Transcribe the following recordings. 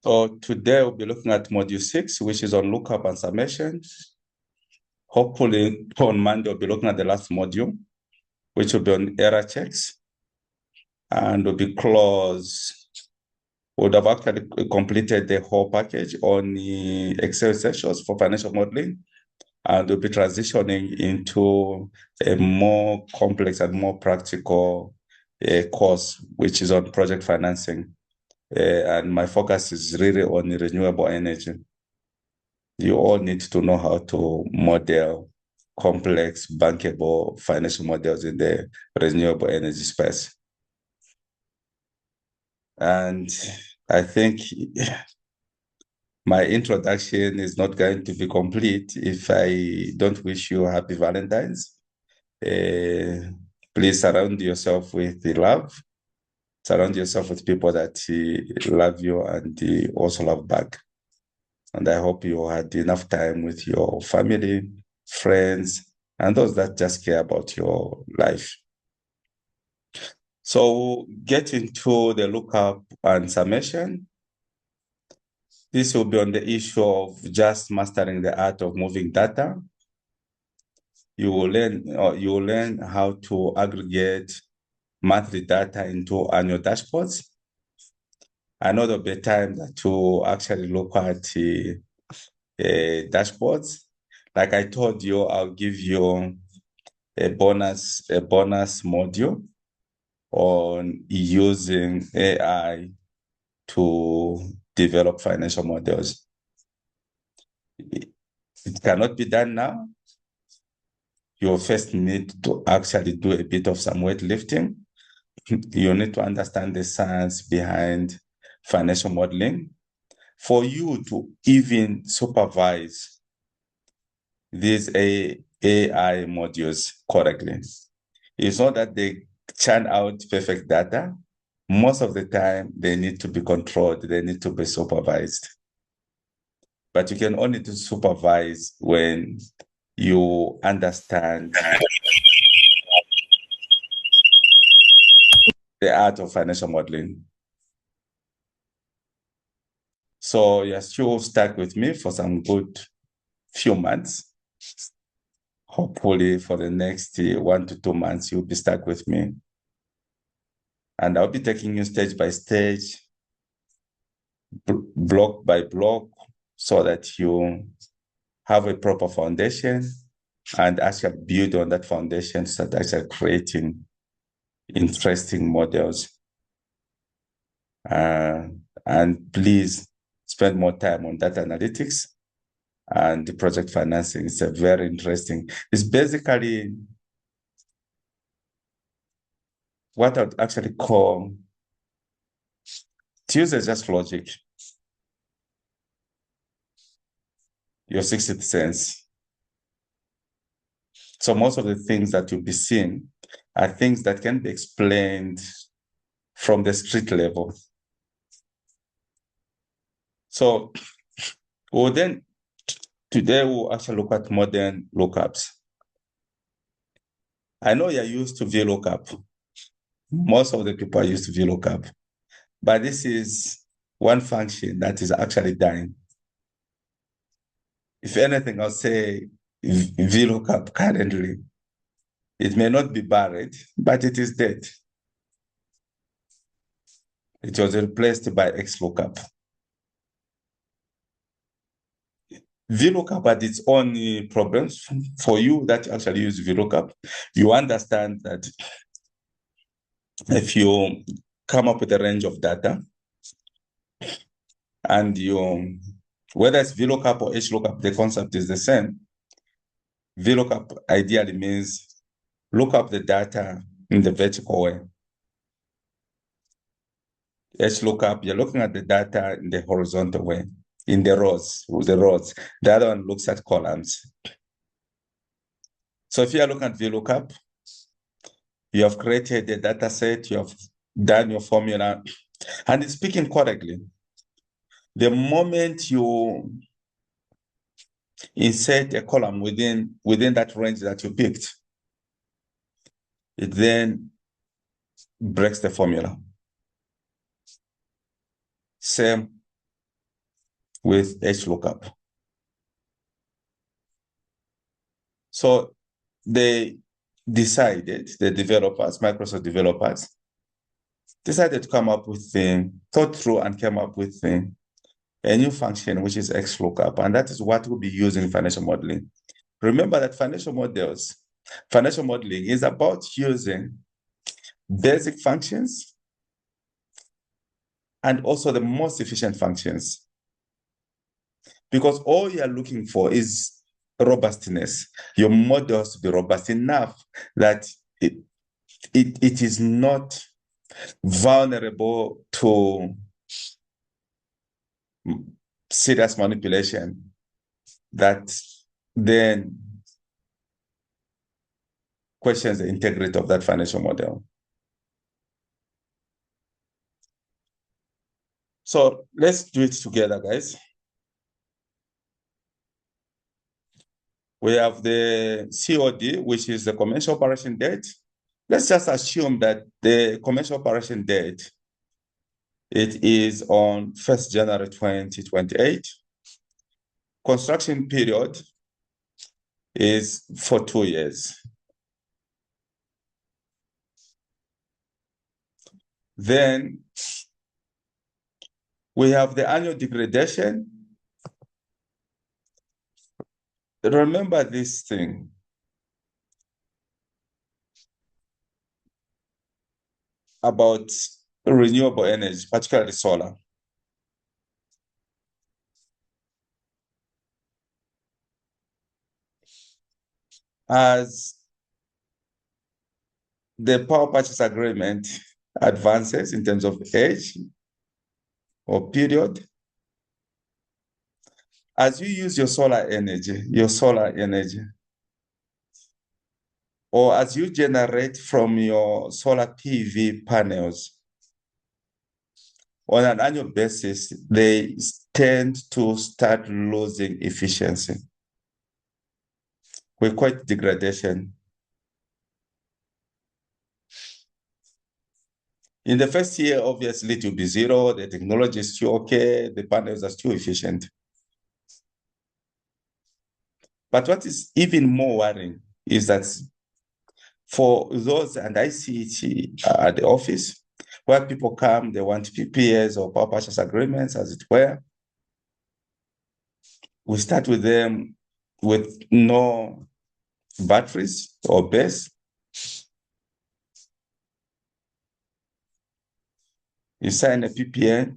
So today we'll be looking at module 6, which is on lookup and summation. Hopefully on Monday we'll be looking at the last module, which will be on error checks, and we'll be close. We would have actually completed the whole package on the Excel sessions for financial modeling, and we'll be transitioning into a more complex and more practical course, which is on project financing. And my focus is really on renewable energy. You all need to know how to model complex bankable financial models in the renewable energy space. And I think my introduction is not going to be complete if I don't wish you happy Valentine's. Please surround yourself with love. Surround yourself with people that love you and also love back. And I hope you had enough time with your family, friends, and those that just care about your life. So get into the lookup and summation. This will be on the issue of just mastering the art of moving data. You will learn how to aggregate monthly data into annual dashboards. I know there'll be a time that you actually look at dashboards. Like I told you, I'll give you a bonus module on using AI to develop financial models. It cannot be done now. You first need to actually do a bit of some weightlifting. You need to understand the science behind financial modeling for you to even supervise these AI modules correctly. It's not that they churn out perfect data. Most of the time, they need to be controlled. They need to be supervised. But you can only do supervise when you understand the art of financial modeling. So you're still stuck with me for some good few months. Hopefully for the next 1 to 2 months, you'll be stuck with me. And I'll be taking you stage by stage, block by block, so that you have a proper foundation and actually build on that foundation, start actually creating interesting models. And please spend more time on data analytics and the project financing. It's a very interesting. It's basically what I'd actually call Tuesday just logic. Your 60th sense. So most of the things that you'll be seeing are things that can be explained from the street level. So today we'll actually look at modern lookups. I know you're used to VLOOKUP. Most of the people are used to VLOOKUP. But this is one function that is actually dying. If anything, I'll say VLOOKUP currently. It may not be buried, but it is dead. It was replaced by XLOOKUP. VLOOKUP had its own problems. For you that actually use VLOOKUP, you understand that if you come up with a range of data and whether it's VLOOKUP or HLOOKUP, the concept is the same. VLOOKUP ideally means look up the data in the vertical way. HLOOKUP, you're looking at the data in the horizontal way, in the rows, with the rows. The other one looks at columns. So if you're looking at VLOOKUP, you have created a data set, you have done your formula, and it's speaking correctly. The moment you insert a column within that range that you picked, it then breaks the formula. Same with XLOOKUP. So they decided, the developers, Microsoft developers, decided to come up with, thought through and came up with a new function, which is XLOOKUP, and that is what we'll be using in financial modeling. Remember that financial modeling is about using basic functions and also the most efficient functions, because all you're looking for is robustness. Your model has to be robust enough that it is not vulnerable to serious manipulation that then questions the integrity of that financial model. So let's do it together, guys. We have the COD, which is the commercial operation date. Let's just assume that the commercial operation date, it is on 1st January 2028. Construction period is for 2 years. Then we have the annual degradation. Remember this thing. About renewable energy, particularly solar. As the power purchase agreement advances in terms of age or period, as you use your solar energy, or as you generate from your solar PV panels, on an annual basis, they tend to start losing efficiency. We call it degradation. In the first year, obviously, it will be zero. The technology is still okay. The panels are still efficient. But what is even more worrying is that for those, and I see it at the office, where people come, they want PPAs or power purchase agreements, as it were. We start with them with no batteries or base. You sign a PPA.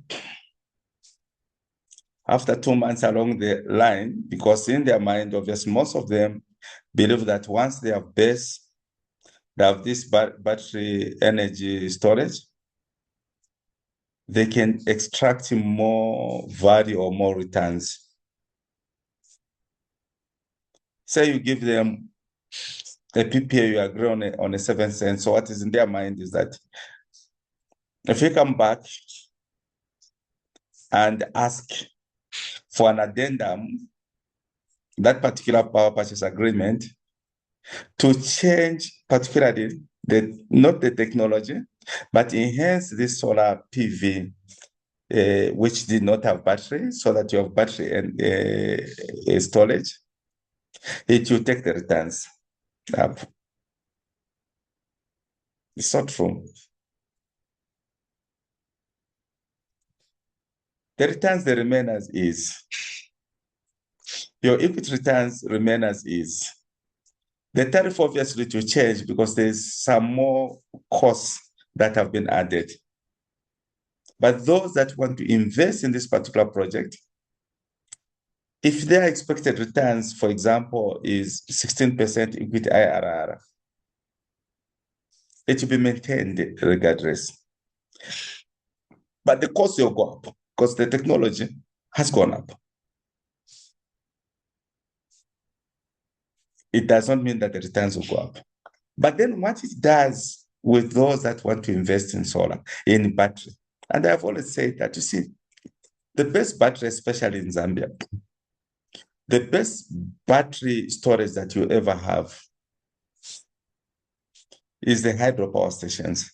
After 2 months along the line, because in their mind, obviously, most of them believe that once they have base, they have this battery energy storage, they can extract more value or more returns. Say you give them a PPA, you agree on a 7 cents. So what is in their mind is that if you come back and ask for an addendum, that particular power purchase agreement, to change particularly not the technology, but enhance this solar PV, which did not have battery, so that you have battery and storage, it will take the returns up. It's not true. The returns, they remain as is. Your equity returns remain as is. The tariff obviously to change because there's some more costs that have been added. But those that want to invest in this particular project, if their expected returns, for example, is 16% equity IRR, it will be maintained regardless. But the cost will go up because the technology has gone up. It does not mean that the returns will go up. But then what it does with those that want to invest in solar, in battery, and I've always said that, you see, the best battery, especially in Zambia, the best battery storage that you ever have is the hydropower stations.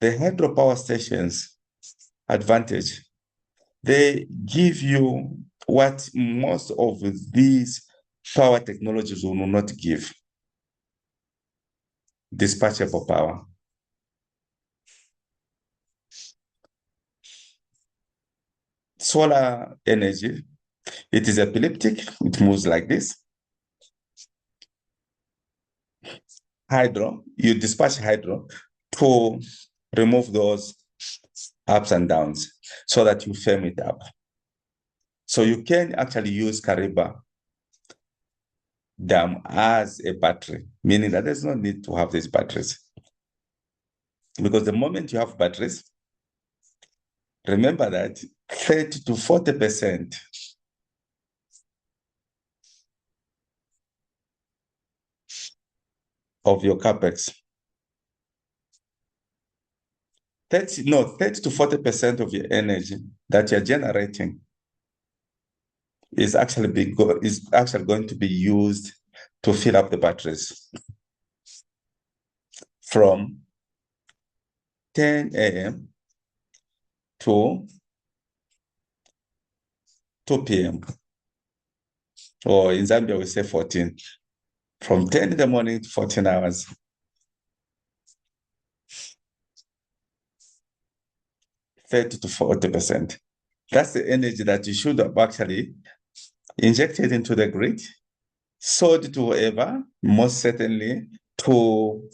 The hydropower stations advantage They give you what most of these power technologies will not give: dispatchable power. Solar energy, it is epileptic, it moves like this. Hydro, you dispatch hydro to remove those ups and downs so that you firm it up. So you can actually use Kariba Dam as a battery, meaning that there's no need to have these batteries. Because the moment you have batteries, remember that 30 to 40% of your capex, 30 to 40% of your energy that you're generating is actually going to be used to fill up the batteries from 10 a.m. to 2 p.m. Or in Zambia, we say 14. From 10 in the morning to 14 hours. $30 to 40%. That's the energy that you should have actually injected into the grid, sold to whoever, most certainly to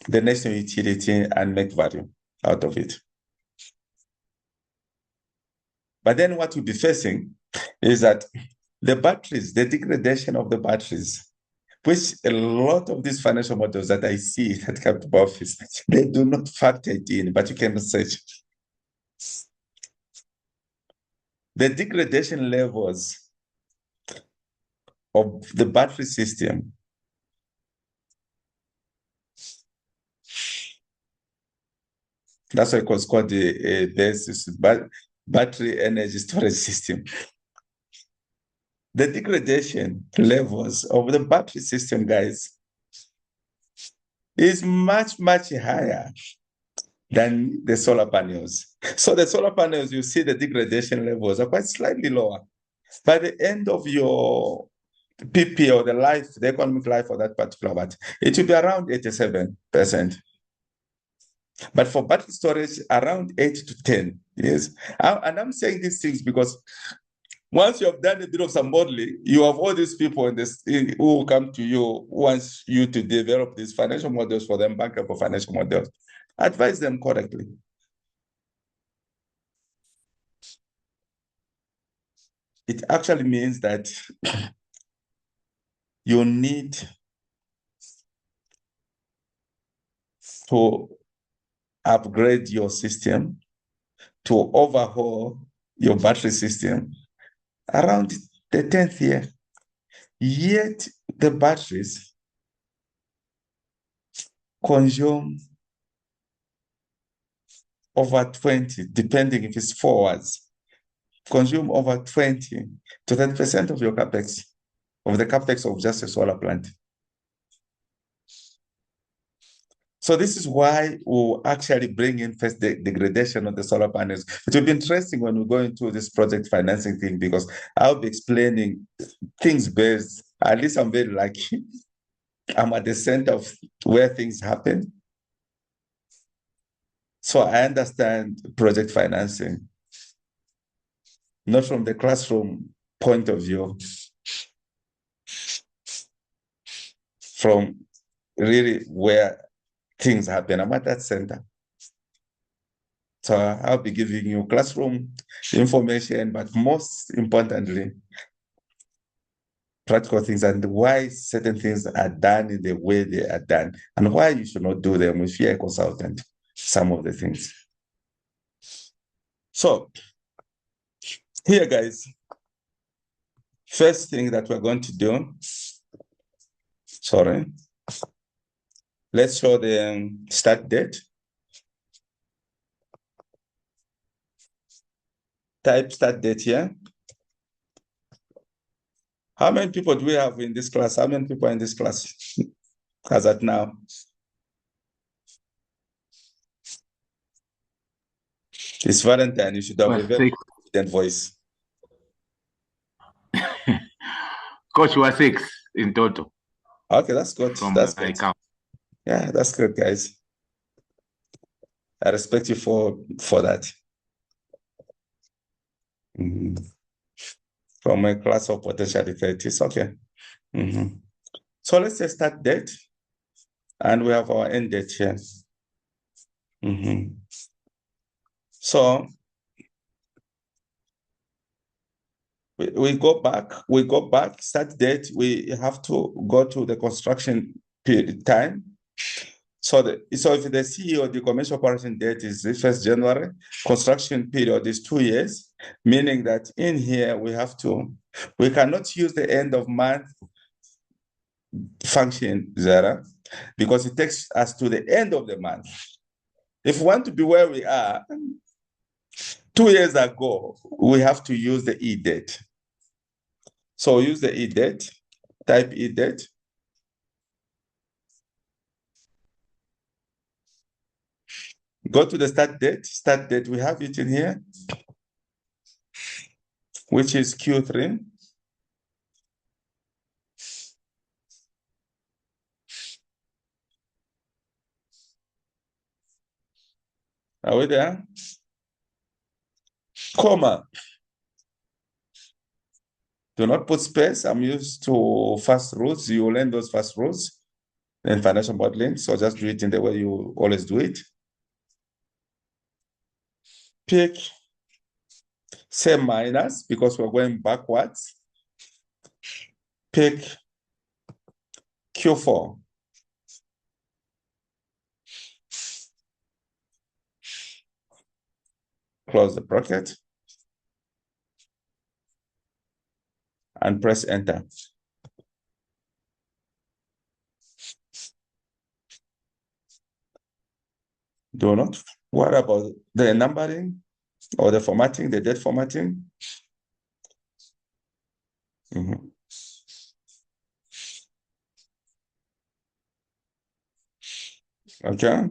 the national utility, and make value out of it. But then what we'll be facing is that the batteries, the degradation of the batteries, which a lot of these financial models that I see at Capital Office, they do not factor it in, but you can research. The degradation levels of the battery system that's why it was called the basis, battery energy storage system. The degradation levels of the battery system, guys, is much, much higher than the solar panels. So the solar panels, you see the degradation levels are quite slightly lower. By the end of your PP or the economic life of that particular battery, it will be around 87%. But for battery storage, around 8 to 10 years. And I'm saying these things because once you have done a bit of some modeling, you have all these people who will come to you, who wants you to develop these financial models for them, bankable financial models. Advise them correctly. It actually means that you need to upgrade your system, to overhaul your battery system around the 10th year. Yet the batteries consume over 20, depending if it's 4 hours, consume over 20 to 30% of your capex, of the capex of just a solar plant. So this is why we'll actually bring in first the degradation of the solar panels. It will be interesting when we go into this project financing thing, because I'll be explaining things based, at least I'm very lucky. I'm at the center of where things happen. So I understand project financing, not from the classroom point of view, from really where things happen. I'm at that center. So I'll be giving you classroom information, but most importantly, practical things and why certain things are done in the way they are done and why you should not do them if you're a consultant, some of the things. So here, guys, first thing that we're going to do, let's show the start date. Type start date here. How many people do we have in this class? How many people are in this class as at now? It's Valentine. You should have student voice. Coach was 6 in total. Okay, that's good. That's good. Count. Yeah, that's good, guys. I respect you for that. From a class of potential effect, it's okay. So let's say start date, and we have our end date here. So we go back, start date, we have to go to the construction period time. So if the CEO, the commercial operation date is the 1st January, construction period is 2 years, meaning that in here we cannot use the end of month function Zara, because it takes us to the end of the month. If we want to be where we are 2 years ago, we have to use the E date. So use the E date, type E date. Go to the start date, we have it in here, which is Q3. Are we there? Comma. Do not put space. I'm used to fast rules. You learn those fast rules in financial modeling. So just do it in the way you always do it. Pick, say minus, because we're going backwards. Pick Q4. Close the bracket. And press enter. Do not worry about the numbering or the formatting, the date formatting. Okay.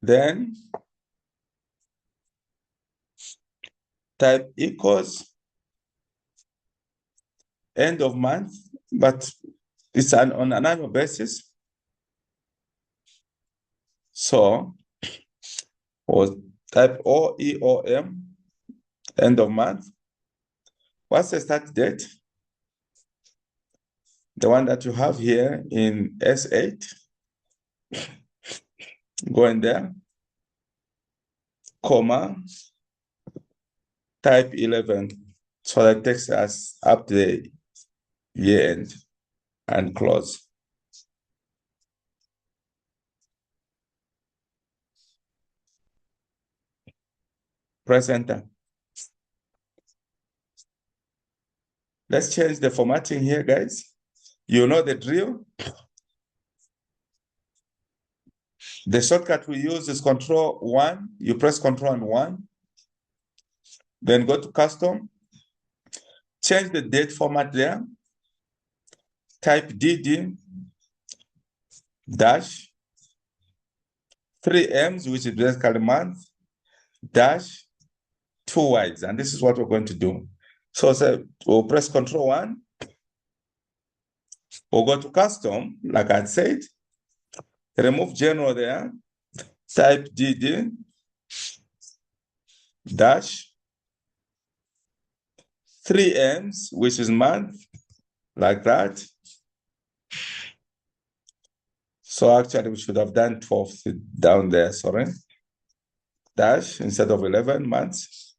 Then type equals end of month, but it's on an annual basis. So we'll type OEOM, end of month. What's the start date? The one that you have here in S8. Go in there, comma, type 11. So that takes us up to the year end and close. Press enter. Let's change the formatting here, guys. You know the drill. The shortcut we use is Control-1. You press Control and 1. Then go to custom. Change the date format there. Type DD dash 3 M's, which is basically month, dash 2 Y's. And this is what we're going to do. So we'll press Control-1. We'll go to custom, like I said. Remove general there. Type DD dash 3 M's, which is month, like that. So actually we should have done 12 down there, sorry. Dash instead of 11 months.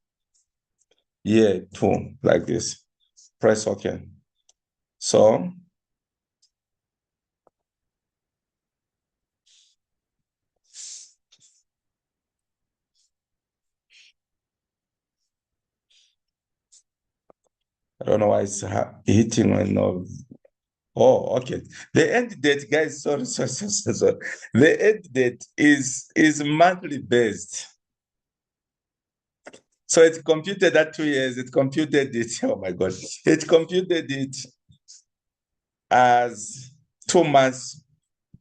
Year 2, like this. Press OK. So I don't know why it's hitting or no. Oh, okay. The end date, guys, sorry. The end date is monthly based. So it computed that 2 years, it computed it, oh my God. It computed it as 2 months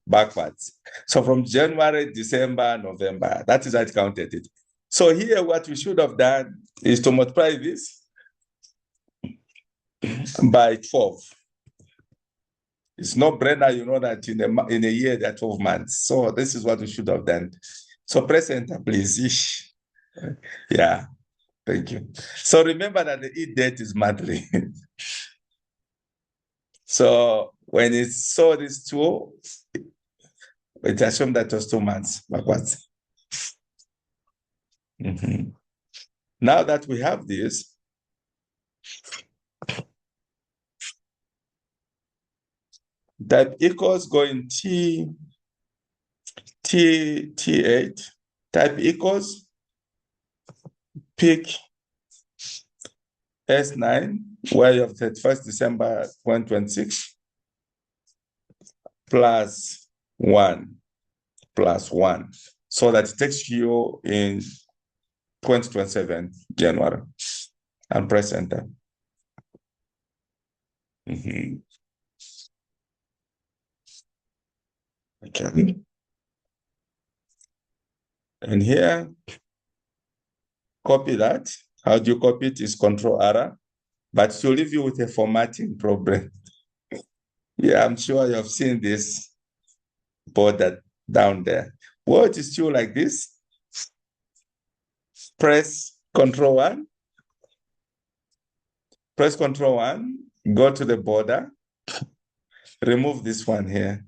backwards. So from January, December, November, that is how it counted it. So here, what we should have done is to multiply this by 12. It's no brainer, you know that in a year there are 12 months. So this is what we should have done. So press enter, please. Yeah, thank you. So remember that the e date is monthly. So when it saw this 2, it assumed that it was 2 months backwards. Now that we have this, type equals going T8, type equals pick S9, where you have 31st December 2026, plus 1, so that it takes you in 2027 January, and press enter. Okay. And here, copy that. How do you copy it? Is Control R, but to leave you with a formatting problem. Yeah, I'm sure you have seen this border down there. Well, it is still like this. Press Control 1. Press Control 1, go to the border, remove this one here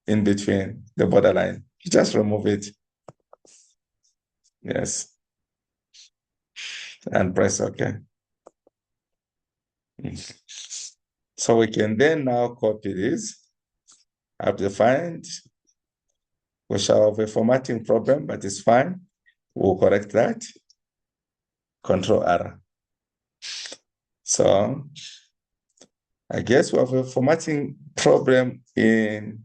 in between the borderline. Just remove it. Yes. And press OK. So we can then now copy this. Have to find. We shall have a formatting problem, but it's fine. We'll correct that. Control R. So I guess we have a formatting problem in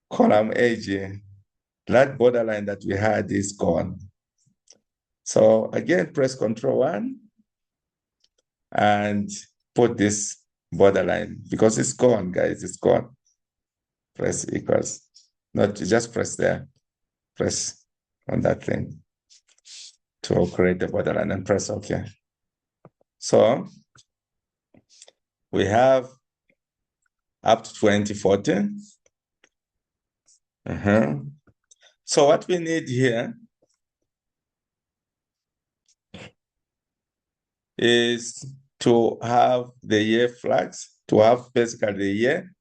column AG. That borderline that we had is gone. So again, press Control 1 and put this borderline because it's gone, guys. It's gone. Press equals. Not just press there. Press on that thing to create the borderline and press OK. So we have up to 2040. So what we need here is to have the year flags, to have basically the year.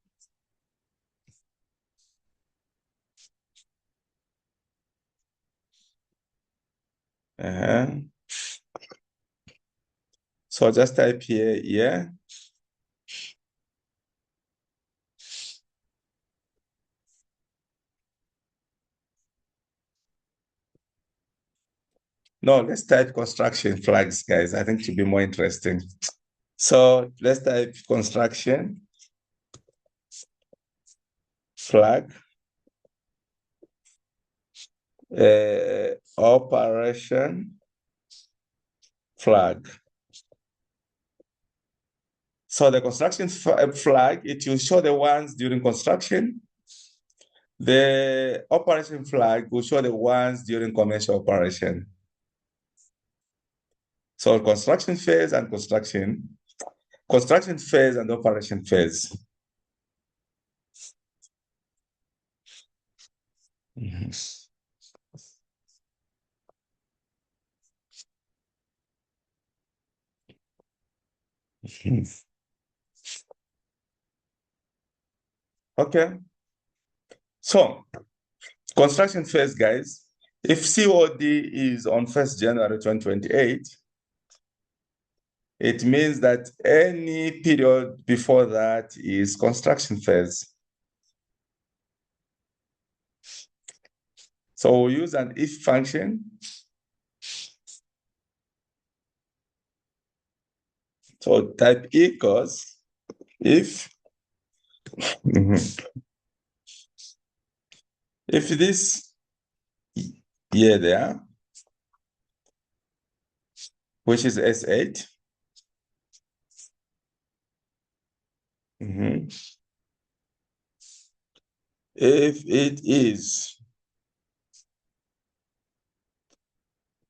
So just type here, year. No, let's type construction flags, guys. I think it should be more interesting. So let's type construction flag, operation flag. So the construction flag, it will show the ones during construction. The operation flag will show the ones during commercial operation. So construction phase and construction phase and operation phase. Okay. So construction phase, guys, if COD is on 1st January 2028, it means that any period before that is construction phase. So we'll use an if function. So type equals if if this year there, which is S8, if it is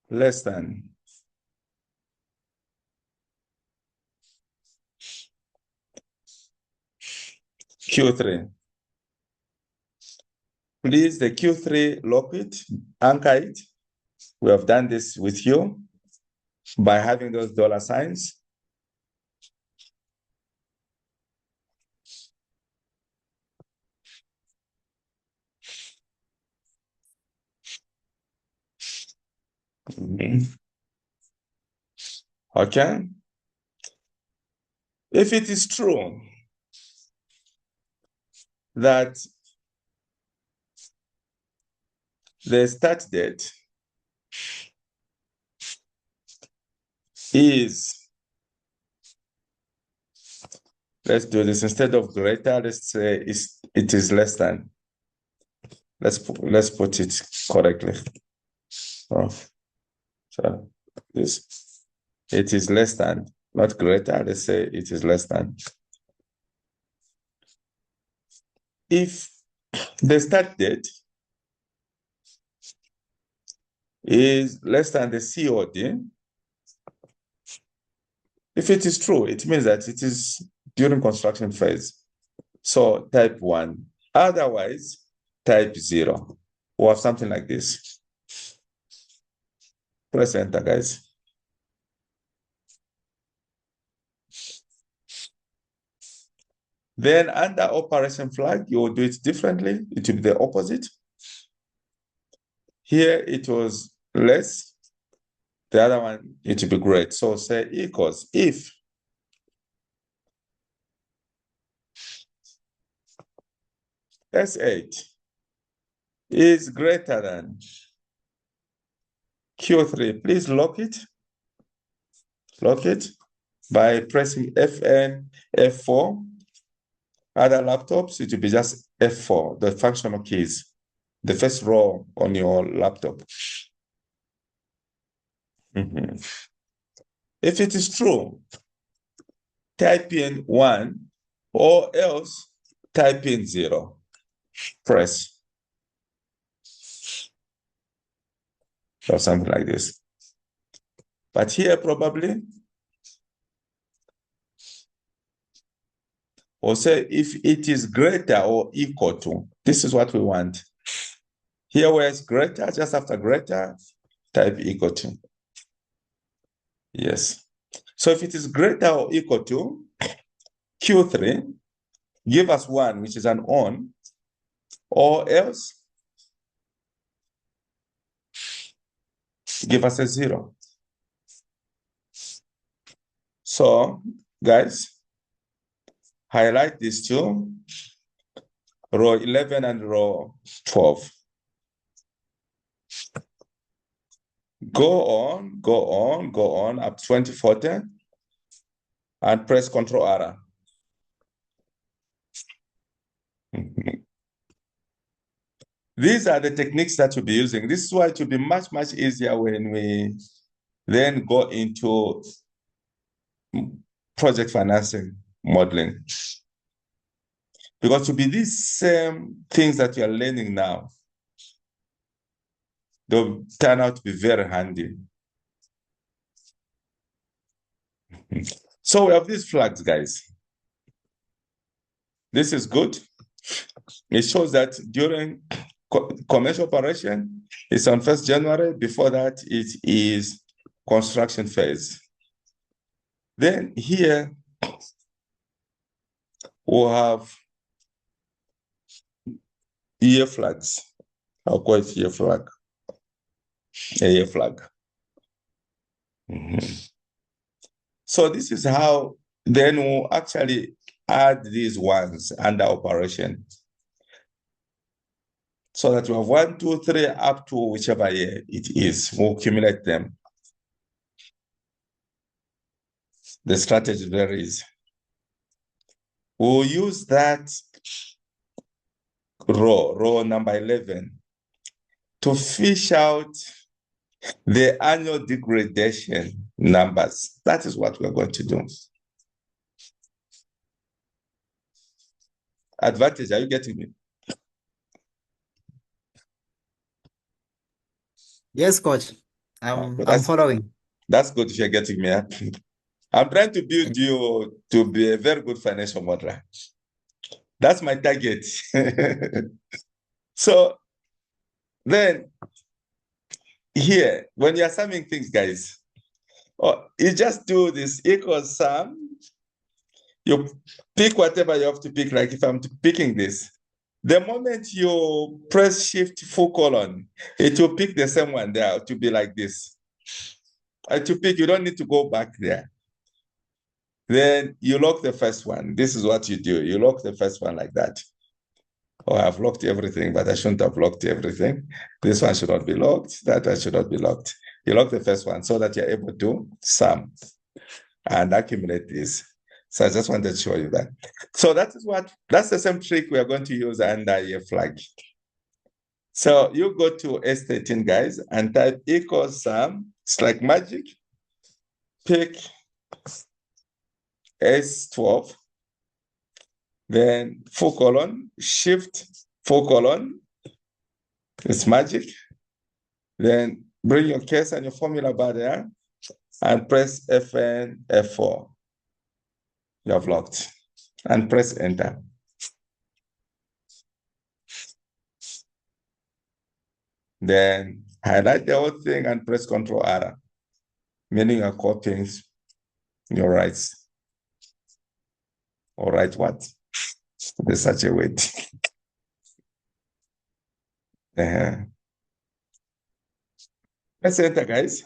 less than. Q3. Please, the Q3, lock it, anchor it. We have done this with you by having those dollar signs. Okay. If it is true that the start date is, let's do this, instead of greater, let's say it is less than. Let's put it correctly. Oh, so this, it is less than, not greater. Let's say it is less than. If the start date is less than the COD, if it is true, it means that it is during construction phase. So type 1. Otherwise, type 0. Or something like this. Press enter, guys. Then under operation flag, you will do it differently. It will be the opposite. Here it was less. The other one, it will be great. So say equals if S8 is greater than Q3, please lock it. Lock it by pressing FN, F4. Other laptops, it will be just F4, the functional keys, the first row on your laptop. If it is true, type in 1 or else type in 0. Press. Or something like this. But here probably, or say if it is greater or equal to, this is what we want. Here where it's greater, just after greater, type equal to. Yes. So if it is greater or equal to Q3, give us 1, which is an on, or else give us a 0. So, guys, highlight these two, row 11 and row 12. Go on up to 2040 and press Ctrl R. These are the techniques that you'll be using. This is why it will be much, much easier when we then go into project financing modeling. Because to be these same things that you are learning now, they'll turn out to be very handy. So we have these flags, guys. This is good. It shows that during commercial operation, it's on 1st January. Before that, it is construction phase. Then here, we'll have year flags. I'll call it year flag. A year flag. So this is how then we'll actually add these ones under operation. So that we have 1, 2, 3 up to whichever year it is. We'll accumulate them. The strategy varies. We'll use that row number 11, to fish out the annual degradation numbers. That is what we're going to do. Advantage, are you getting me? Yes, coach. I'm following. That's good if you're getting me up. I'm trying to build you to be a very good financial modeler. That's my target. So then here, when you're summing things, guys, you just do this equals sum. You pick whatever you have to pick. Like if I'm picking this, the moment you press shift full colon, it will pick the same one there to be like this. To pick, you don't need to go back there. Then you lock the first one. This is what you do. You lock the first one like that. Oh, I've locked everything, but I shouldn't have locked everything. This one should not be locked. That one should not be locked. You lock the first one so that you're able to sum and accumulate this. So I just wanted to show you that. So that's the same trick we are going to use under a flag. So you go to S13, guys, and type equals sum. It's like magic. Pick S12. Then full colon, shift full colon. It's magic. Then bring your case and your formula bar there and press FN F4. You have locked. And press enter. Then highlight the whole thing and press Ctrl R, meaning you're copying your rights. Or write what? There's such a weight. Press enter, guys.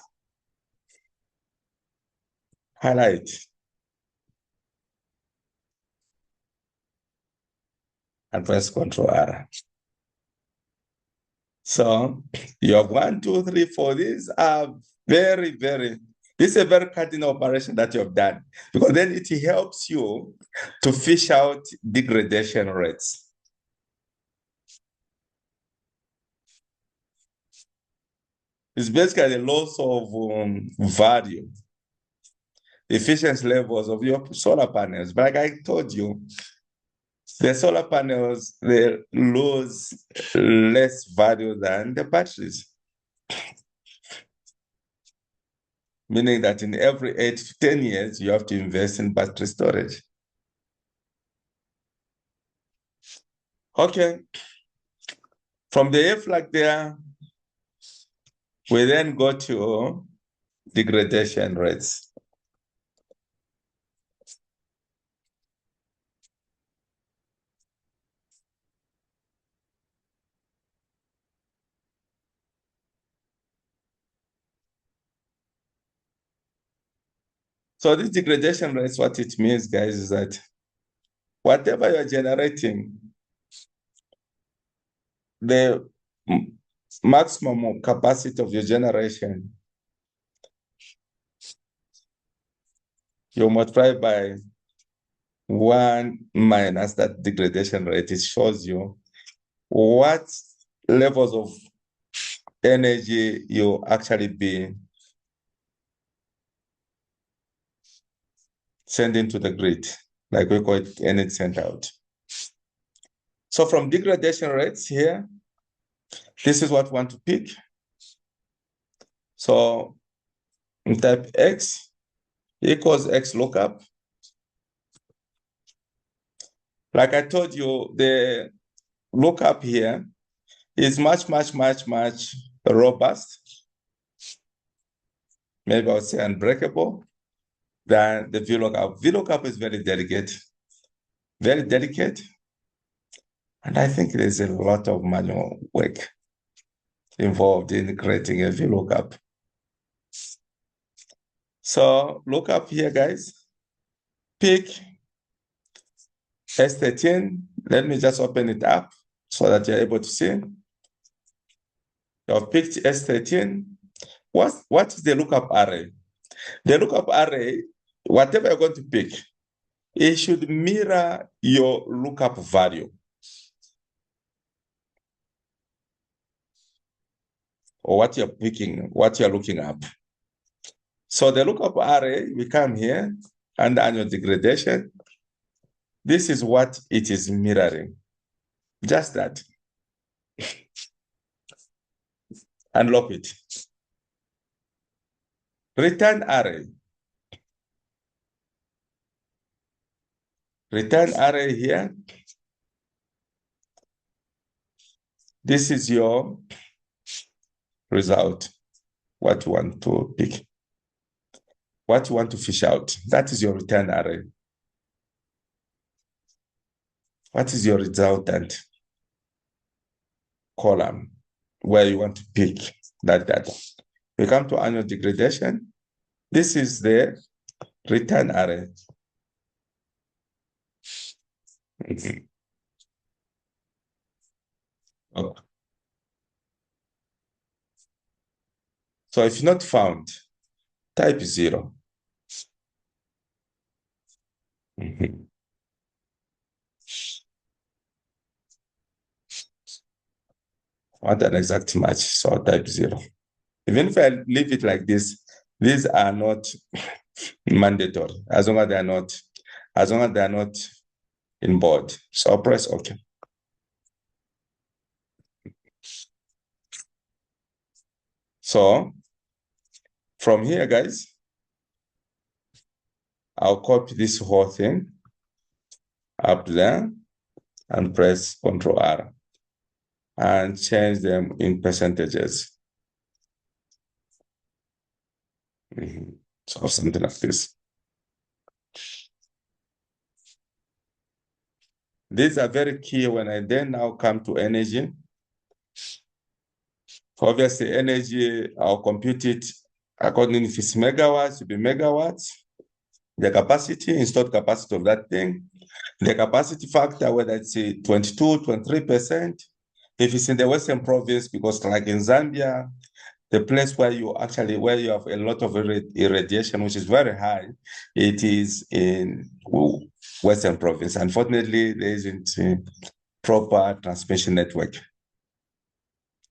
Highlight. And press Ctrl R. So you have 1, 2, 3, 4. These are this is a very cardinal operation that you have done, because then it helps you to fish out degradation rates. It's basically the loss of value, efficiency levels of your solar panels. But like I told you, the solar panels, they lose less value than the batteries. Meaning that in every 8 to 10 years, you have to invest in battery storage. Okay. From the A flag there, we then go to degradation rates. So this degradation rates, what it means, guys, is that whatever you're generating, the maximum capacity of your generation, you multiply by 1 minus that degradation rate. It shows you what levels of energy you actually be sending to the grid, like we call it energy sent out. So from degradation rates here, this is what we want to pick. So type X equals XLOOKUP. Like I told you, the lookup here is much robust, maybe I would say unbreakable, than the VLOOKUP. VLOOKUP is very delicate, and I think there's a lot of manual work involved in creating a VLOOKUP. So look up here, guys. Pick S13. Let me just open it up so that you're able to see. You've picked S13. What is the lookup array? The lookup array, whatever you're going to pick, it should mirror your lookup value. Or what you're picking, what you're looking up. So the lookup array, we come here and annual degradation. This is what it is mirroring. Just that. Unlock it. Return array. Return array here. This is your result. What you want to pick. What you want to fish out. That is your return array. What is your resultant column where you want to pick that data? We come to annual degradation. This is the return array. Okay. So if not found, type 0. Want an exact match, so type 0. Even if I leave it like this, these are not mandatory as long as they are not in bold. So I'll press OK. So from here, guys, I'll copy this whole thing up there and press Ctrl R and change them in percentages. So something like this. These are very key when I then now come to energy. Obviously, energy, I'll compute it according if it's megawatts, it will be megawatts. The capacity, installed capacity of that thing. The capacity factor, whether it's 22, 23%. If it's in the Western province, because like in Zambia, the place where you have a lot of irradiation, which is very high, it is in Western province. Unfortunately, there isn't a proper transmission network.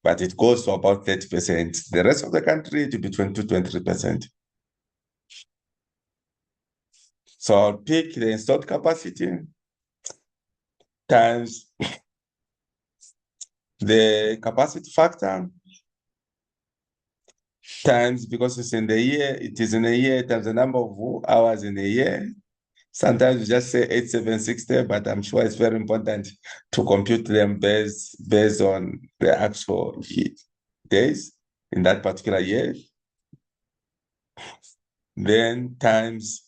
But it goes to about 30%. The rest of the country, it will be 22, 23%. So I'll pick the installed capacity times the capacity factor times, because it's in the year, it is in a year, times the number of hours in a year. Sometimes we just say 8760, but I'm sure it's very important to compute them based on the actual days in that particular year. Then times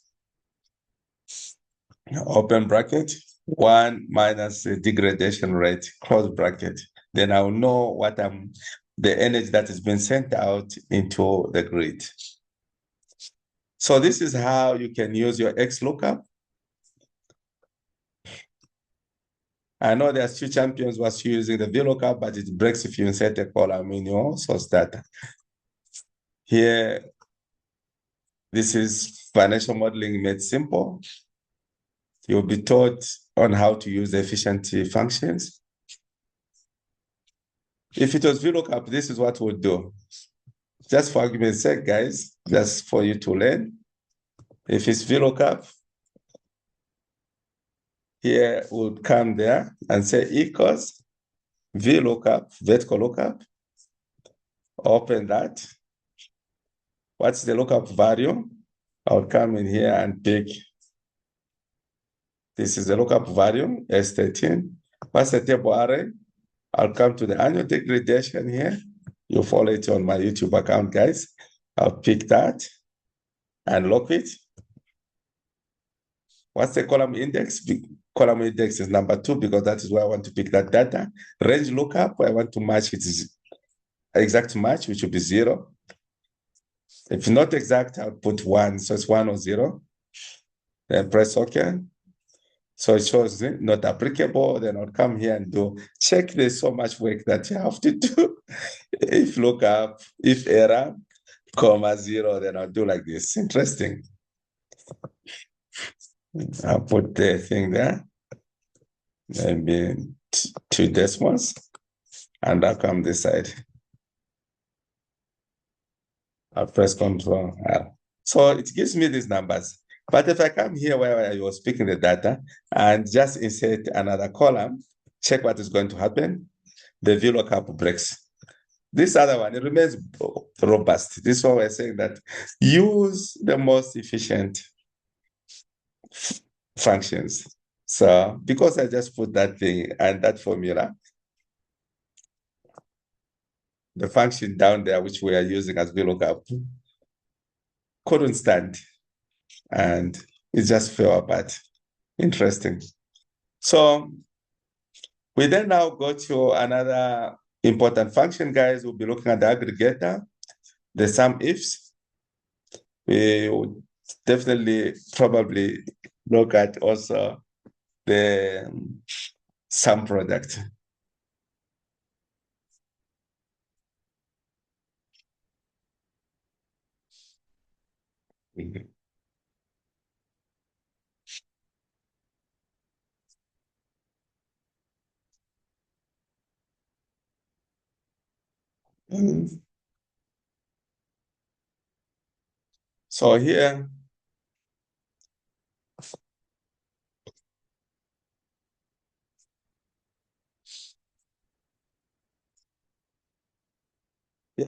open bracket, 1 minus the degradation rate, close bracket. Then I'll know what the energy that is being sent out into the grid. So this is how you can use your XLOOKUP. I know there's few champions who are using the VLOOKUP, but it breaks if you insert a column in your source data. Here, this is financial modeling made simple. You'll be taught on how to use the efficiency functions. If it was VLOOKUP, this is what we'll do. Just for argument's sake, guys, just for you to learn. If it's VLOOKUP, here we'll come there and say equals VLOOKUP, vertical lookup. Open that. What's the lookup value? I'll come in here and pick. This is the lookup value, S13. What's the table array? I'll come to the annual degradation here. You follow it on my YouTube account, guys. I'll pick that and lock it. What's the column index? Column index is number 2 because that is where I want to pick that data. Range lookup, I want to match it is exact match, which will be 0. If not exact, I'll put 1. So it's 1 or 0. Then press OK. So it shows not applicable. Then I'll come here and do check. There's so much work that you have to do. If lookup, if error, comma 0, then I'll do like this. Interesting. I'll put the thing there. Maybe 2 decimals. And I'll come this side. I'll press Ctrl R. So it gives me these numbers. But if I come here where I was picking the data and just insert another column, check what is going to happen. The VLOOKUP breaks. this other one, it remains robust. This one we're saying that use the most efficient functions. So because I just put that thing and that formula, the function down there, which we are using as VLOOKUP, couldn't stand. And it just fell apart. Interesting. So we then now go to another important function, guys. We'll be looking at the aggregator, the SUMIFS. We would definitely probably look at also the SUMPRODUCT. So here,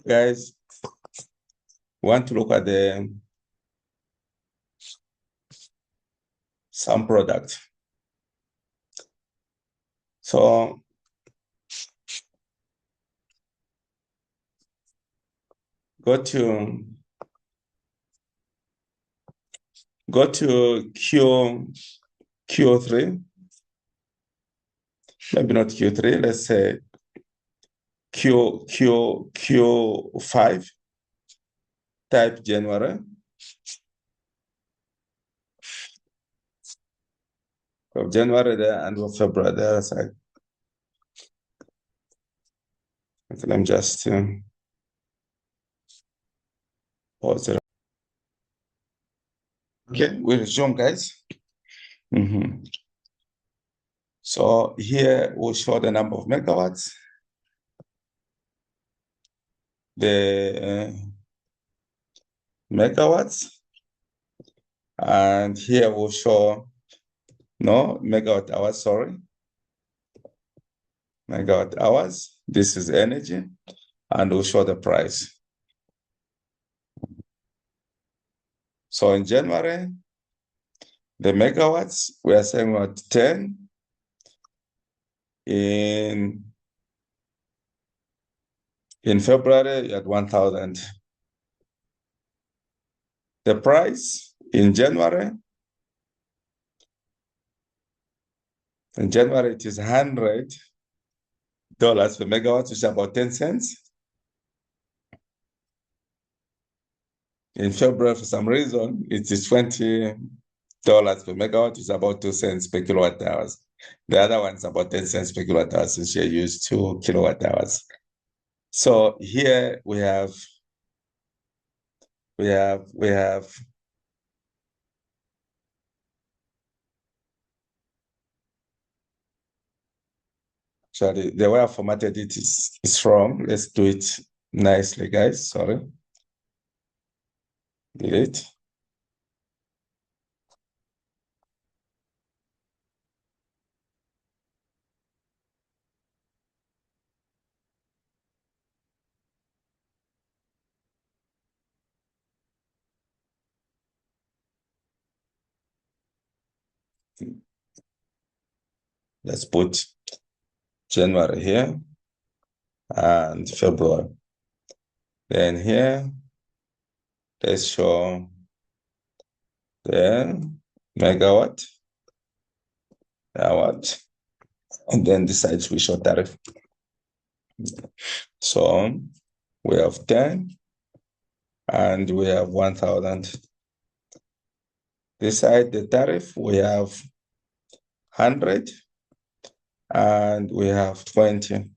guys, want to look at the SUMPRODUCT. So go to Q3, maybe not Q3, let's say Q5, type January. Of January there and of February there. So let me just pause it. Okay, we resume, guys. So here we'll show the number of megawatts, the megawatts, and here we'll show megawatt hours, sorry. Megawatt hours, this is energy, and we'll show the price. So in January, the megawatts, we are saying what, 10. In February, you had 1,000. The price in January it is $100 per megawatt, which is about 10 cents. In February, for some reason, it is $20 per megawatt, which is about 2 cents per kilowatt hours. The other one is about 10 cents per kilowatt hour, since you use 2 kilowatt hours. So here we have actually, the way I formatted it is wrong. Let's do it nicely, guys. Sorry. Delete. Let's put January here and February. Then here, let's show the megawatt, hour, and then the sides we show tariff. So we have 10 and we have 1,000. This side, the tariff, we have 100 and we have 20,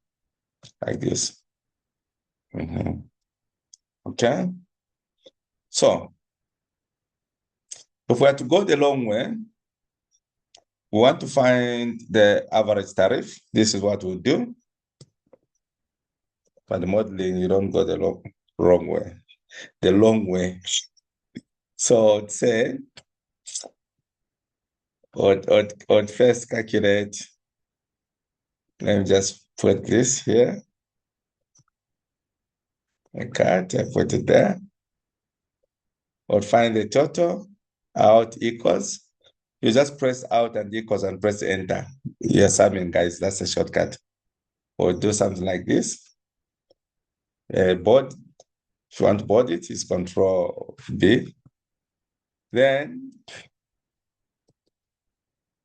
like this. Okay. So if we are to go the long way, we want to find the average tariff. This is what we'll do. For the modeling, you don't go the wrong way, the long way. So let's say, or first calculate. Let me just put this here. I cut, I put it there. Or find the total, out equals. You just press out and equals and press enter. You're summing, guys. That's a shortcut. Or do something like this. Board, if you want to board it, it's Control B. Then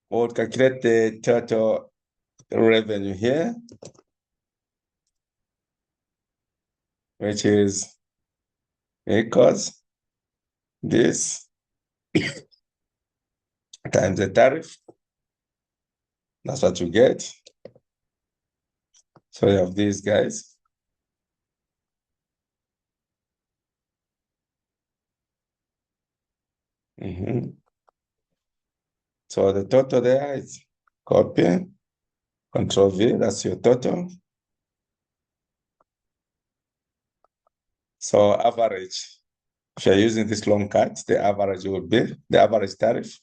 we'll calculate the total revenue here, which is equals this times the tariff. That's what you get. So you have these guys. So the total there is copy, Control V, that's your total. So average, if you're using this long cut, the average will be the average tariff.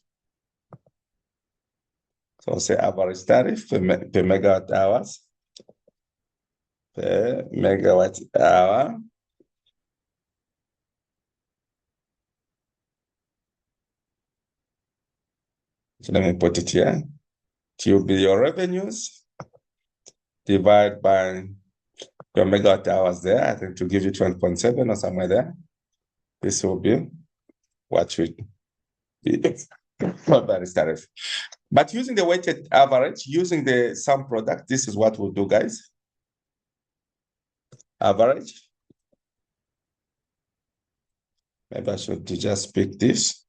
So say average tariff per megawatt hours. Per megawatt hour. So let me put it here. It will be your revenues divided by your megawatt hours there. I think to give you 20.7 or somewhere there. This will be what should be average tariff. But using the weighted average, using the sum product, this is what we'll do, guys. Average. Maybe I should just pick this.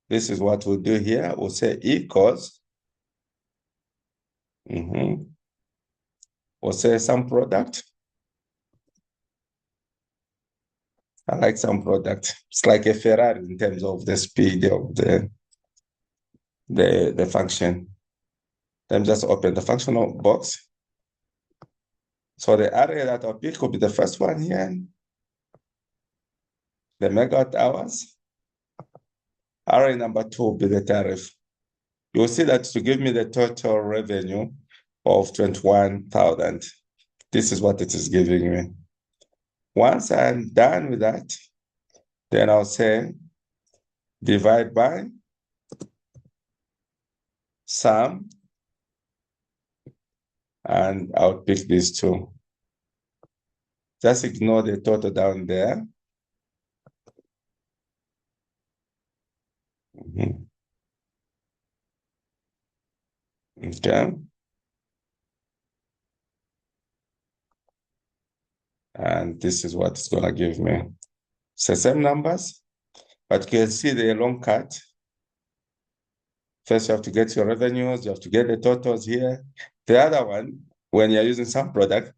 This is what we'll do here. We'll say equals. We'll say sum product. I like sum product. It's like a Ferrari in terms of the speed of the function. Then just open the functional box. So the array that I'll pick will be the first one here. The megawatt hours. Array number 2 will be the tariff. You'll see that to give me the total revenue of 21,000. This is what it is giving me. Once I'm done with that, then I'll say divide by sum, and I'll pick these two. Just ignore the total down there. Okay. And this is what it's going to give me. It's the same numbers, but you can see the long cut. First, you have to get your revenues. You have to get the totals here. The other one, when you're using some product,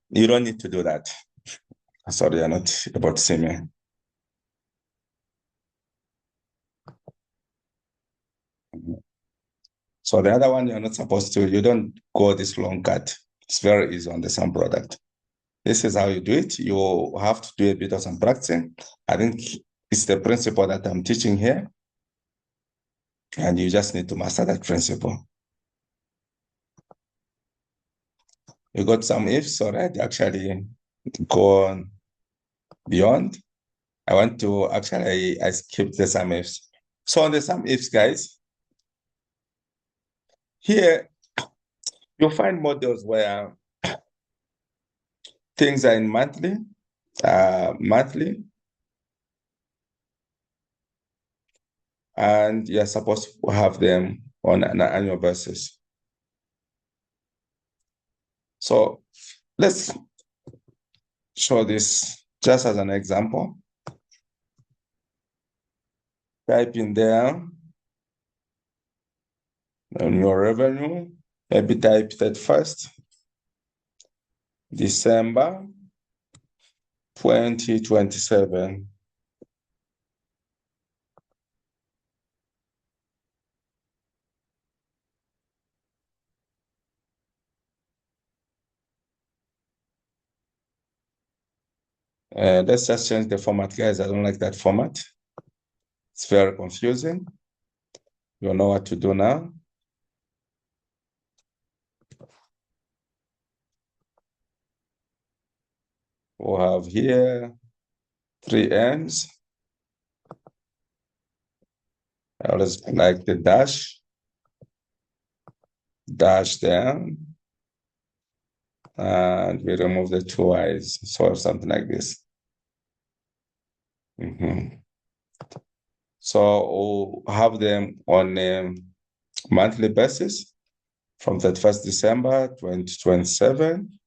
you don't need to do that. Sorry, you're not able to see me. So the other one, you're not supposed to, you don't go this long cut. It's very easy on the same product. This is how you do it. You have to do a bit of some practicing. I think it's the principle that I'm teaching here. And you just need to master that principle. You got some ifs already, actually go on beyond. I want to actually, I skipped the sum ifs. So on the sum ifs, guys, here you'll find models where things are in monthly, and you're supposed to have them on an annual basis. So let's show this just as an example. Type in there on your revenue, maybe type 31st December 2027. Let's just change the format, guys. I don't like that format. It's very confusing. You know what to do now. we'll have here 3 M's. I always like the dash there, and we remove the 2 I's, so something like this. So we'll have them on a monthly basis from 31st December 2027.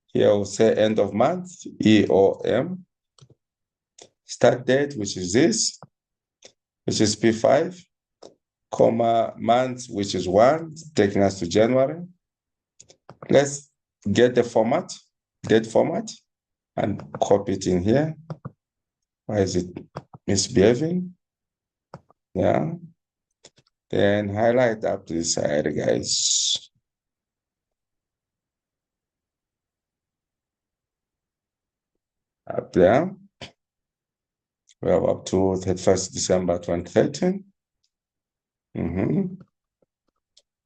Here we'll say end of month, EOM. Start date, which is this, which is P5, comma, month, which is 1, taking us to January. Let's get the format, date format, and copy it in here. Why is it misbehaving? Yeah. Then highlight up to the side, guys. Up there. We have up to 31st December 2013.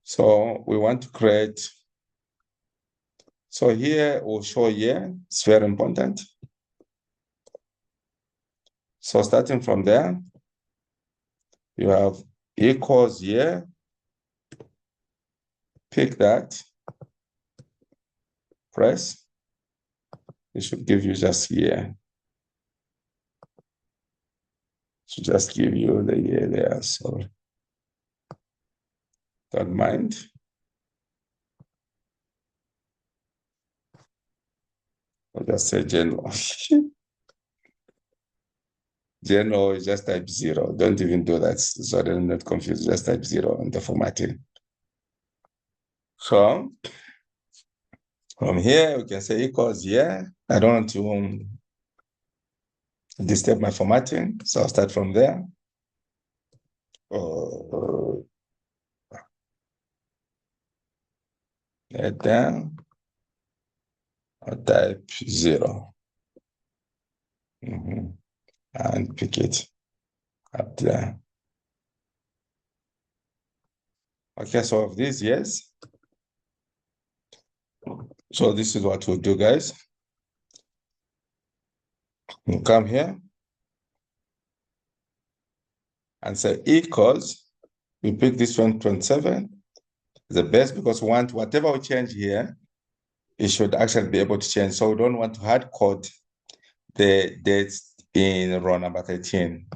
So we want to create. So here we'll show year. It's very important. So starting from there, you have equals year. Pick that. Press. It should give you just year. Should just give you the year there. So don't mind. I'll just say general. General is just type 0. Don't even do that. So I'm not confused. Just type 0 in the formatting. So from here, we can say equals year. I don't want to disturb my formatting. So I'll start from there. Let down. I'll type 0. And pick it up there. Okay, so of these, yes. So this is what we'll do, guys. We'll come here and say equals. We pick this one, 27. The best because we want whatever we change here, it should actually be able to change. So we don't want to hard code the dates in row number 13.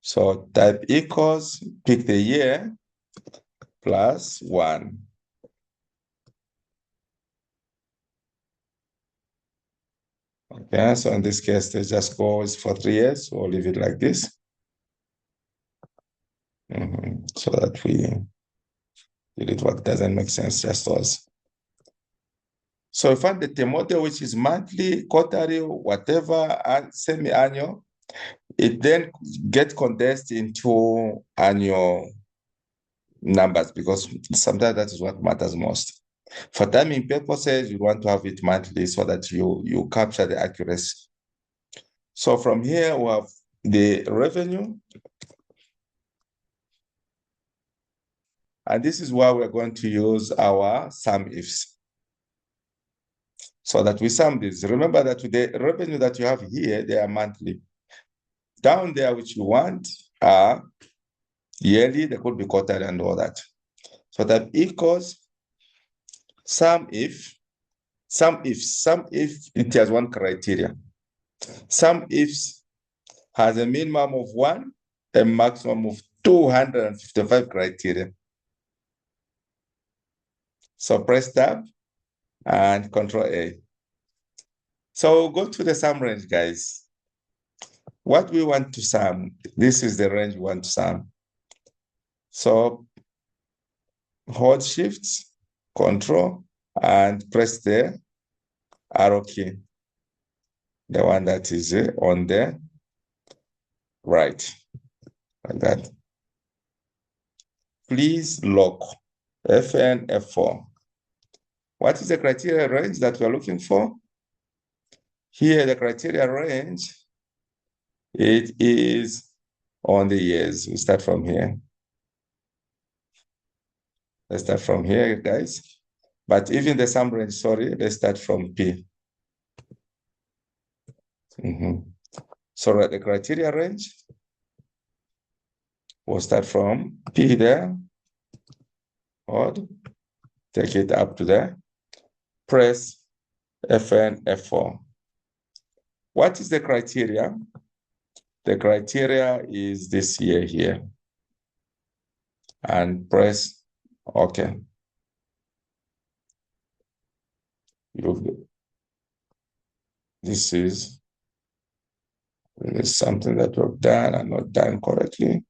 So type equals, pick the year, plus 1. Okay, so in this case, they just goes for 3 years. We'll leave it like this. So that we delete what doesn't make sense, just us. So we find the model, which is monthly, quarterly, whatever, and semi-annual. It then gets condensed into annual numbers because sometimes that is what matters most. For timing purposes, you want to have it monthly so that you capture the accuracy. So from here, we have the revenue. And this is where we're going to use our SUMIFS. So that we sum this. Remember that the revenue that you have here, they are monthly. Down there, which you want are yearly, they could be quarterly and all that. So that equals SUMIF, it has one criteria. SUMIFS has a minimum of 1, a maximum of 255 criteria. So press tab and Control A. So go to the sum range, guys. What we want to sum, this is the range we want to sum. So hold Shift, Control, and press the arrow key. The one that is on the right, like that. Please lock FN F4. What is the criteria range that we're looking for? Here, the criteria range, it is on the years. We start from here. Let's start from here, guys. But even the sum range, sorry, let's start from P. So write the criteria range. We'll start from P there, odd, take it up to there, press Fn, F4. What is the criteria? The criteria is this here. And press OK. This is something that we've done and not done correctly.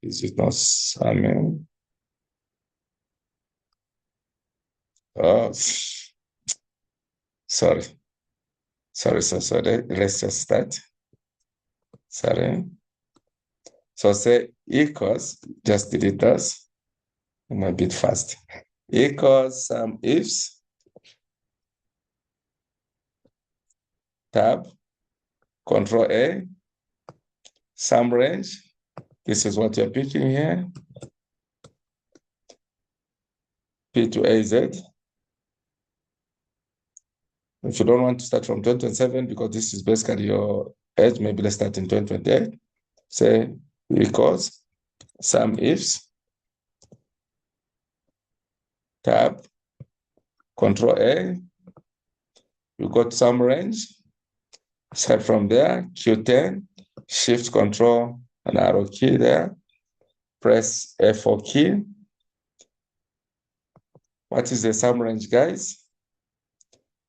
Is it not summing? Oh, sorry. Let's just start. Sorry. So say equals, just delete those. I'm a bit fast. Equals SUMIFS, tab, Control A, sum range. This is what you're picking here. P to AZ. If you don't want to start from 2027, because this is basically your edge, maybe let's start in 2028. Say equals SUMIFS, tab, Control A, you got sum range. Start from there, Q10, Shift Control and arrow key there. Press F4 key. What is the sum range, guys?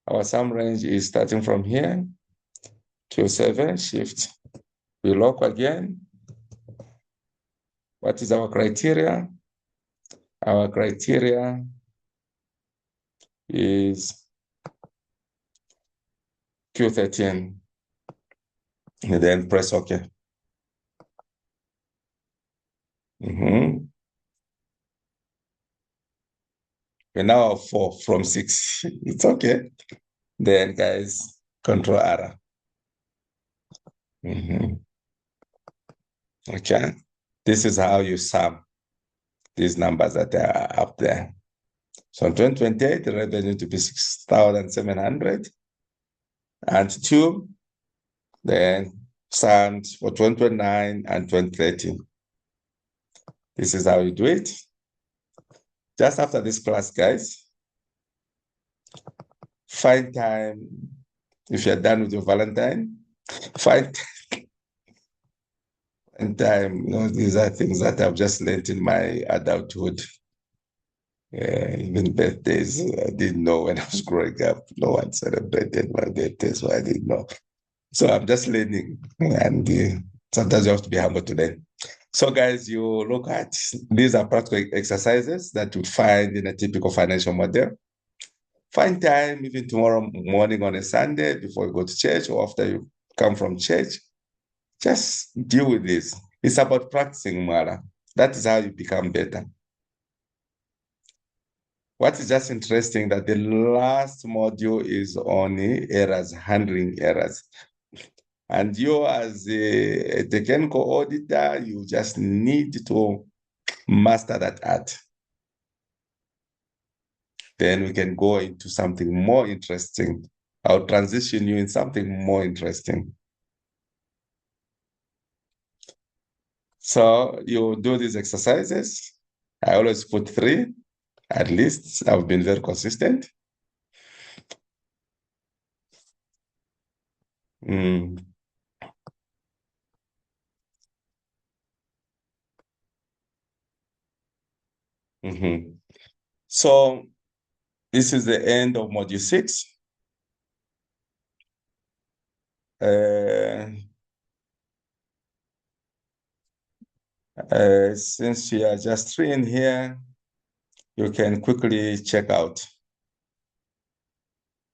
Our sum range is starting from here, Q7, Shift, VLOOKUP again. What is our criteria? Our criteria is Q13. And then press OK. We now have 4 from 6. It's okay. Then, guys, Control R. Okay. This is how you sum these numbers that are up there. So in 2028, the revenue to be 6,702. Then sums for 2029 and 2030. This is how you do it. Just after this class, guys, find time. If you're done with your Valentine, find time. You know, these are things that I've just learned in my adulthood. Even birthdays, I didn't know when I was growing up. No one celebrated my birthday, so I didn't know. So I'm just learning, and sometimes you have to be humble to learn. So guys, you look at, these are practical exercises that you find in a typical financial model. Find time, even tomorrow morning on a Sunday, before you go to church or after you come from church. Just deal with this. It's about practicing, Mara. That is how you become better. What is just interesting that the last module is only errors, handling errors. And you as a technical auditor, you just need to master that art. Then we can go into something more interesting. I'll transition you in something more interesting. So you do these exercises. I always put 3, at least. I've been very consistent. So this is the end of module 6. Since you are just 3 in here, you can quickly check out.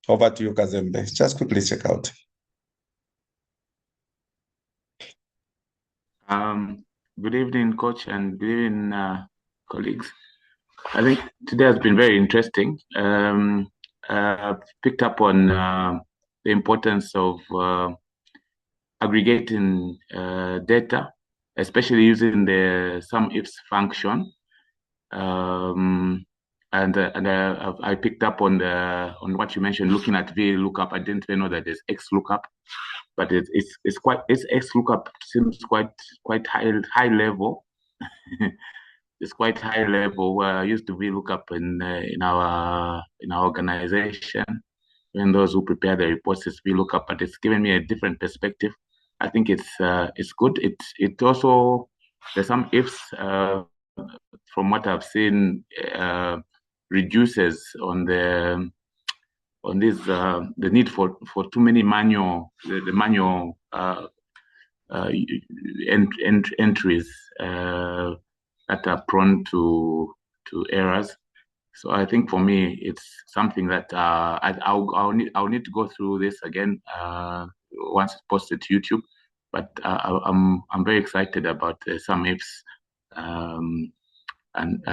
Over to you, Kazembe. Just quickly check out. Good evening, Coach, and good evening, colleagues. I think today has been very interesting. Picked up on the importance of aggregating data, especially using the SUMIFS function. I picked up on what you mentioned, looking at VLOOKUP. I didn't even know that there's XLOOKUP, but it's XLOOKUP seems quite high level. It's quite high level. I used to VLOOKUP in our organization. Even those who prepare the reports, it's VLOOKUP, but it's given me a different perspective. I think it's good. It also, there's some ifs. From what I've seen, reduces on the need for too many manual entries that are prone to errors. So I think for me, it's something that I'll need to go through this again once it's posted to YouTube. But I'm very excited about some ifs. And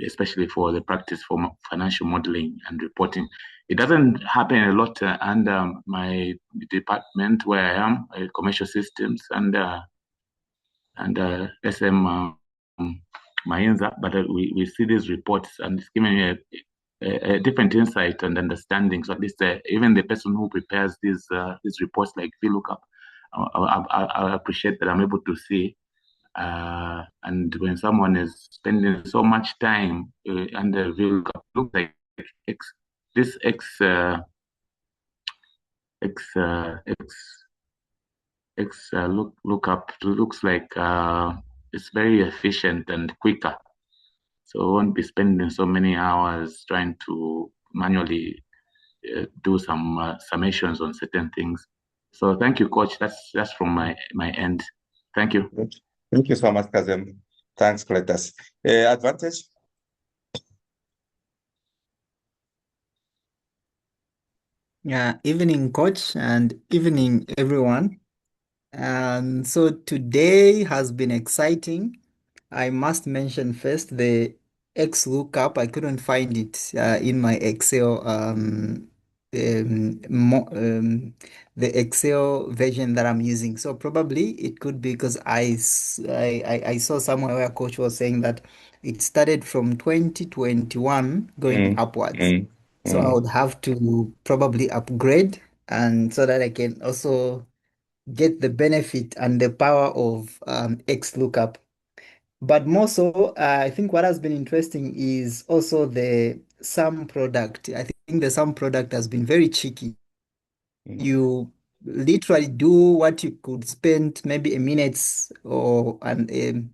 especially for the practice for financial modeling and reporting. It doesn't happen a lot under my department where I am, commercial systems and SM Mainza, but we see these reports and it's giving me a different insight and understanding. So at least even the person who prepares these reports like VLOOKUP, I appreciate that I'm able to see. And when someone is spending so much time under VLOOKUP, looks like lookup looks like it's very efficient and quicker. So we won't be spending so many hours trying to manually do some summations on certain things. So thank you, Coach. That's from my end. Thank you. Thank you so much, Kazem. Thanks, Cletus. Advantage? Yeah, evening, Coach, and evening, everyone. So today has been exciting. I must mention first the XLOOKUP. I couldn't find it in my Excel, the Excel version that I'm using. So probably it could be because I saw somewhere where Coach was saying that it started from 2021 going upwards. So I would have to probably upgrade, and so that I can also get the benefit and the power of XLOOKUP. But more so, I think what has been interesting is also the SUMPRODUCT. I think the SUMPRODUCT has been very cheeky. You literally do what you could spend maybe a minute or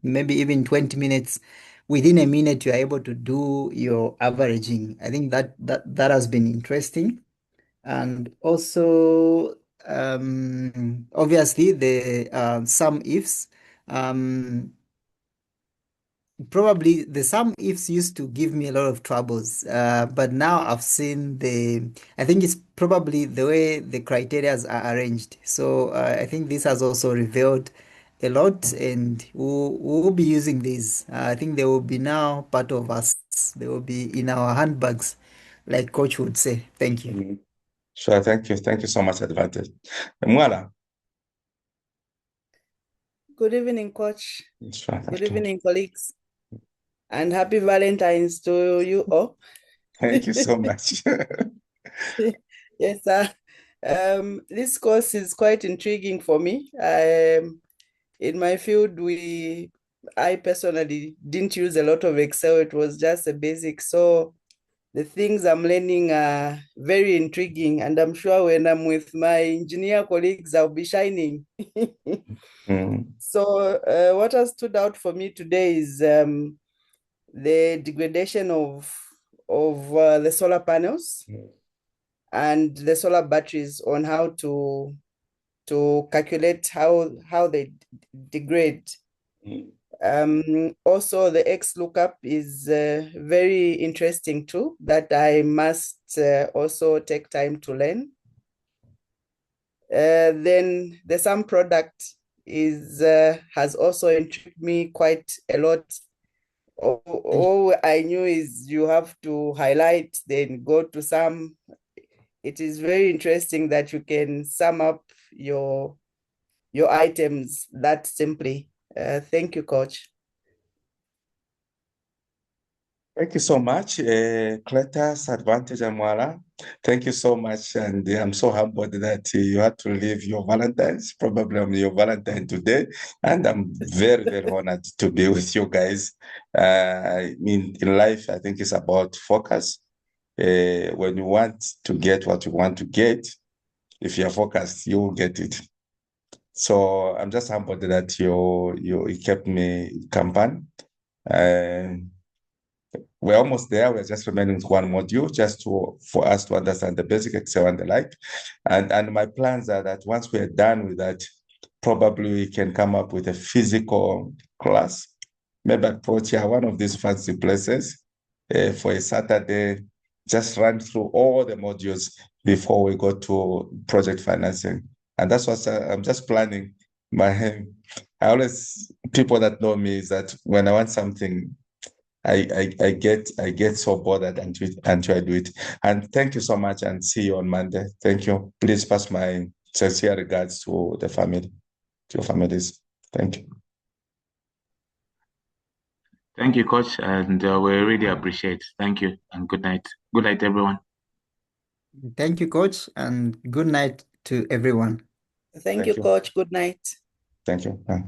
maybe even 20 minutes. Within a minute, you're able to do your averaging. I think that has been interesting. And also, obviously, the sum ifs. Probably the sum ifs used to give me a lot of troubles, but now I've seen I think it's probably the way the criterias are arranged. So I think this has also revealed a lot, and we'll be using these. I think they will be now part of us. They will be in our handbags, like Coach would say. Thank you. Sure, thank you. Thank you so much, Advantage. Mwala. Good evening, Coach. Sure, Good evening, colleagues. And happy Valentine's to you all. Thank you so much. Yes, sir. This course is quite intriguing for me. In my field, I personally didn't use a lot of Excel. It was just a basic. So the things I'm learning are very intriguing. And I'm sure when I'm with my engineer colleagues, I'll be shining. So what has stood out for me today is the degradation of the solar panels and the solar batteries on how to calculate how they degrade. Also, the XLOOKUP is very interesting too, that I must also take time to learn. Then the SUMPRODUCT has also intrigued me quite a lot. All I knew is you have to highlight, then go to sum. It is very interesting that you can sum up your items that simply. Thank you, Coach. Thank you so much, Cletus, Advantage and Mwala. Thank you so much. And I'm so humbled that you had to leave your Valentine's, probably on your Valentine today. And I'm very, very honored to be with you guys. I mean, in life, I think it's about focus. When you want to get what you want to get, if you're focused, you will get it. So I'm just humbled that you kept me company. We're almost there. We're just remaining with one module just for us to understand the basic Excel and the like. And my plans are that once we're done with that, probably we can come up with a physical class, maybe approach here, one of these fancy places for a Saturday, just run through all the modules before we go to project financing. And that's what I'm just planning. People that know me is that when I want something, I get so bothered and try to do it. And thank you so much and see you on Monday. Thank you. Please pass my sincere regards to the family, to your families. Thank you. Thank you, Coach, and we really appreciate. Thank you, and good night. Good night, everyone. Thank you, Coach, and good night to everyone. Thank you, Coach. Good night. Thank you. Bye.